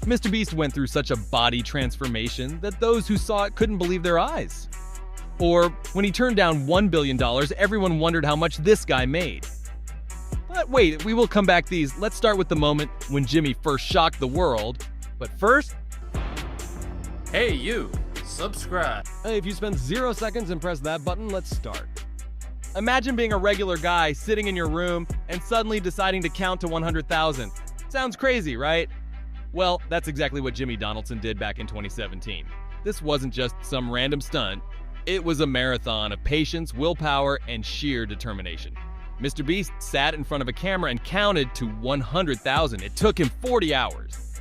MrBeast went through such a body transformation that those who saw it couldn't believe their eyes. Or when he turned down $1 billion, everyone wondered how much this guy made. But wait, we will come back to these. Let's start with the moment when Jimmy first shocked the world. But first, hey you, subscribe. If you spend 0 seconds and press that button, let's start. Imagine being a regular guy sitting in your room and suddenly deciding to count to 100,000. Sounds crazy, right? Well, that's exactly what Jimmy Donaldson did back in 2017. This wasn't just some random stunt. It was a marathon of patience, willpower, and sheer determination. MrBeast sat in front of a camera and counted to 100,000. It took him 40 hours.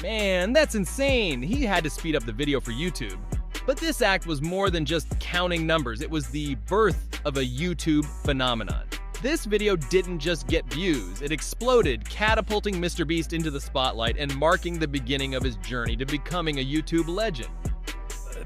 Man, that's insane. He had to speed up the video for YouTube. But this act was more than just counting numbers. It was the birth of a YouTube phenomenon. This video didn't just get views, it exploded, catapulting MrBeast into the spotlight and marking the beginning of his journey to becoming a YouTube legend.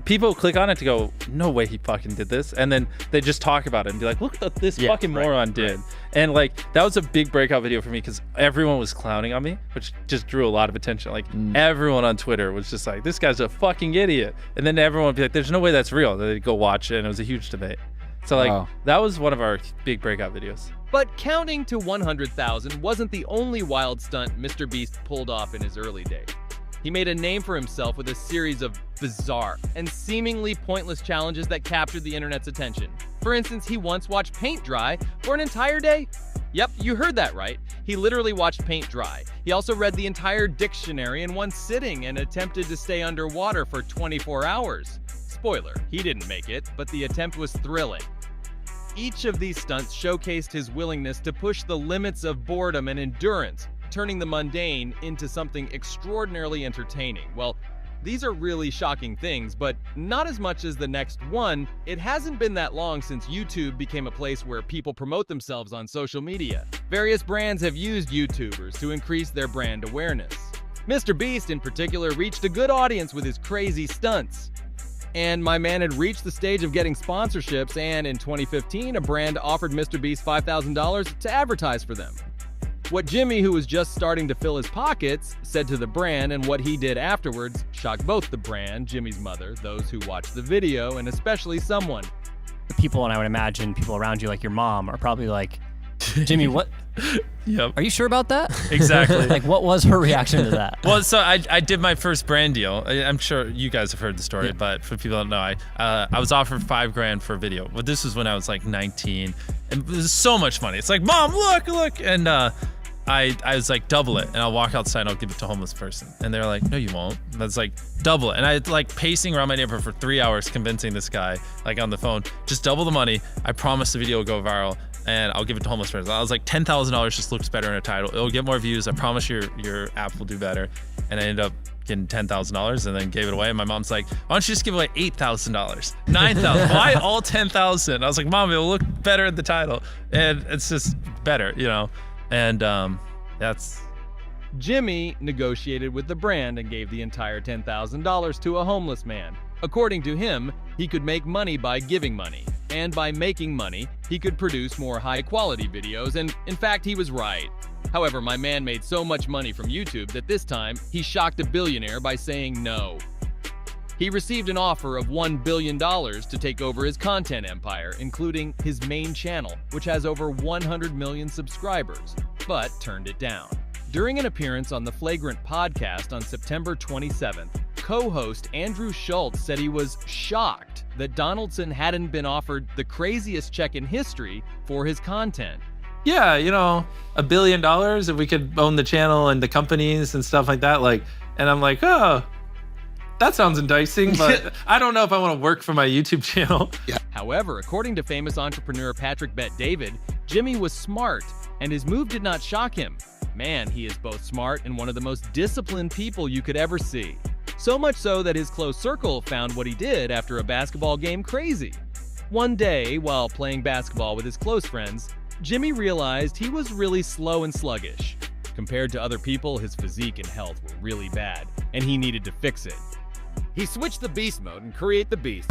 People click on it to go, no way he fucking did this. And then they just talk about it and be like, look what this fucking moron did. Right. And like, that was a big breakout video for me because everyone was clowning on me, which just drew a lot of attention. Like everyone on Twitter was just like, this guy's a fucking idiot. And then everyone would be like, there's no way that's real. They'd go watch it and it was a huge debate. So like, that was one of our big breakout videos. But counting to 100,000 wasn't the only wild stunt MrBeast pulled off in his early days. He made a name for himself with a series of bizarre and seemingly pointless challenges that captured the internet's attention. For instance, he once watched paint dry for an entire day. Yep, you heard that right. He literally watched paint dry. He also read the entire dictionary in one sitting and attempted to stay underwater for 24 hours. Spoiler, he didn't make it, but the attempt was thrilling. Each of these stunts showcased his willingness to push the limits of boredom and endurance, turning the mundane into something extraordinarily entertaining. Well, these are really shocking things, but not as much as the next one. It hasn't been that long since YouTube became a place where people promote themselves on social media. Various brands have used YouTubers to increase their brand awareness. MrBeast in particular reached a good audience with his crazy stunts. And my man had reached the stage of getting sponsorships, and in 2015, a brand offered MrBeast $5,000 to advertise for them. What Jimmy, who was just starting to fill his pockets, said to the brand and what he did afterwards shocked both the brand, Jimmy's mother, those who watched the video, and especially someone. The people, and I would imagine people around you, like your mom, are probably like, Jimmy, what? Yep. Are you sure about that? Exactly. Like, what was her reaction to that? Well, so I did my first brand deal. I'm sure you guys have heard the story, but for people that don't know, I was offered $5,000 for a video. But this was when I was like 19, and it was so much money. It's like, Mom, look, and I was like, double it, and I'll walk outside and I'll give it to a homeless person. And they're like, no, you won't. And I was like, double it. And I like pacing around my neighborhood for 3 hours, convincing this guy, like on the phone, just double the money. I promise the video will go viral, and I'll give it to homeless person. I was like, $10,000 just looks better in a title. It'll get more views. I promise your app will do better. And I ended up getting $10,000 and then gave it away. And my mom's like, why don't you just give away $8,000, $9,000? Why all $10,000? I was like, Mom, it'll look better in the title, and it's just better, you know. And that's... Jimmy negotiated with the brand and gave the entire $10,000 to a homeless man. According to him, he could make money by giving money. And by making money, he could produce more high-quality videos, and in fact, he was right. However, my man made so much money from YouTube that this time, he shocked a billionaire by saying no. He received an offer of $1 billion to take over his content empire, including his main channel, which has over 100 million subscribers, but turned it down. During an appearance on the Flagrant podcast on September 27th, co-host Andrew Schultz said he was shocked that Donaldson hadn't been offered the craziest check in history for his content. Yeah, you know, $1 billion if we could own the channel and the companies and stuff like that. Like, and I'm like, oh, that sounds enticing, but I don't know if I want to work for my YouTube channel. Yeah. However, according to famous entrepreneur Patrick Bet-David, Jimmy was smart, and his move did not shock him. Man, he is both smart and one of the most disciplined people you could ever see. So much so that his close circle found what he did after a basketball game crazy. One day, while playing basketball with his close friends, Jimmy realized he was really slow and sluggish. Compared to other people, his physique and health were really bad, and he needed to fix it. He switched the beast mode and create the beast.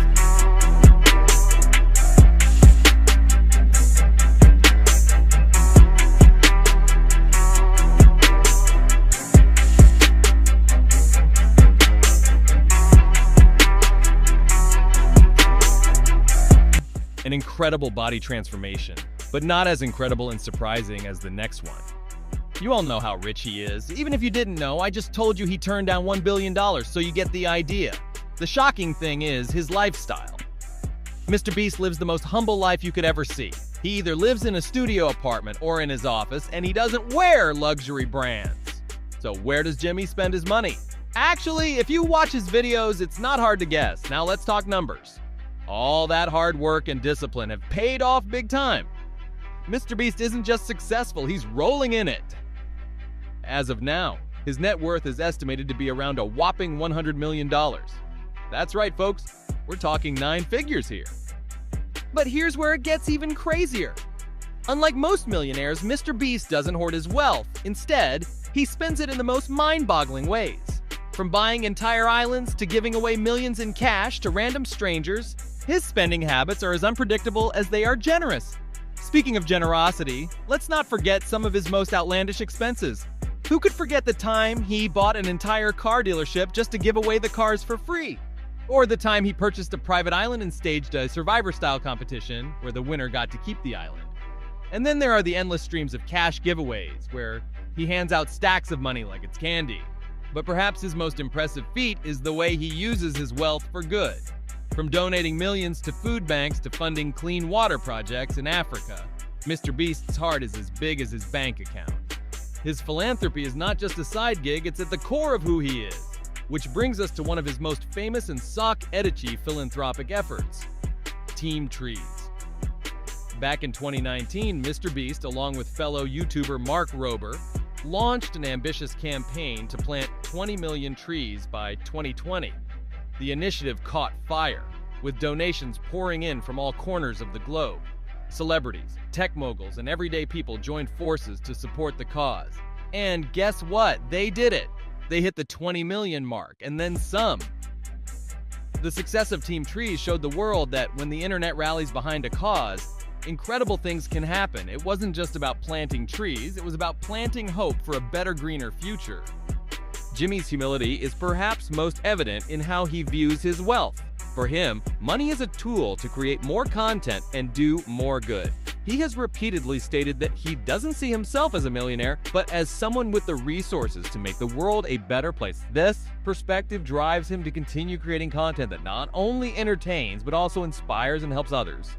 incredible body transformation, but not as incredible and surprising as the next one. You all know how rich he is. Even if you didn't know, I just told you he turned down $1 billion, so you get the idea. The shocking thing is his lifestyle. MrBeast lives the most humble life you could ever see. He either lives in a studio apartment or in his office, and he doesn't wear luxury brands. So where does Jimmy spend his money? Actually, if you watch his videos, it's not hard to guess. Now let's talk numbers. All that hard work and discipline have paid off big time. MrBeast isn't just successful, he's rolling in it. As of now, his net worth is estimated to be around a whopping $100 million. That's right, folks. We're talking 9 figures here. But here's where it gets even crazier. Unlike most millionaires, MrBeast doesn't hoard his wealth. Instead, he spends it in the most mind-boggling ways. From buying entire islands to giving away millions in cash to random strangers, his spending habits are as unpredictable as they are generous. Speaking of generosity, let's not forget some of his most outlandish expenses. Who could forget the time he bought an entire car dealership just to give away the cars for free? Or the time he purchased a private island and staged a Survivor-style competition where the winner got to keep the island. And then there are the endless streams of cash giveaways where he hands out stacks of money like it's candy. But perhaps his most impressive feat is the way he uses his wealth for good. From donating millions to food banks to funding clean water projects in Africa, MrBeast's heart is as big as his bank account. His philanthropy is not just a side gig, it's at the core of who he is. Which brings us to one of his most famous and sock-edici philanthropic efforts, Team Trees. Back in 2019, MrBeast, along with fellow YouTuber Mark Rober, launched an ambitious campaign to plant 20 million trees by 2020. The initiative caught fire, with donations pouring in from all corners of the globe. Celebrities, tech moguls, and everyday people joined forces to support the cause. And guess what? They did it! They hit the 20 million mark, and then some. The success of Team Trees showed the world that when the internet rallies behind a cause, incredible things can happen. It wasn't just about planting trees, it was about planting hope for a better, greener future. Jimmy's humility is perhaps most evident in how he views his wealth. For him, money is a tool to create more content and do more good. He has repeatedly stated that he doesn't see himself as a millionaire, but as someone with the resources to make the world a better place. This perspective drives him to continue creating content that not only entertains, but also inspires and helps others.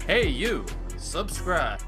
Hey, you! Subscribe.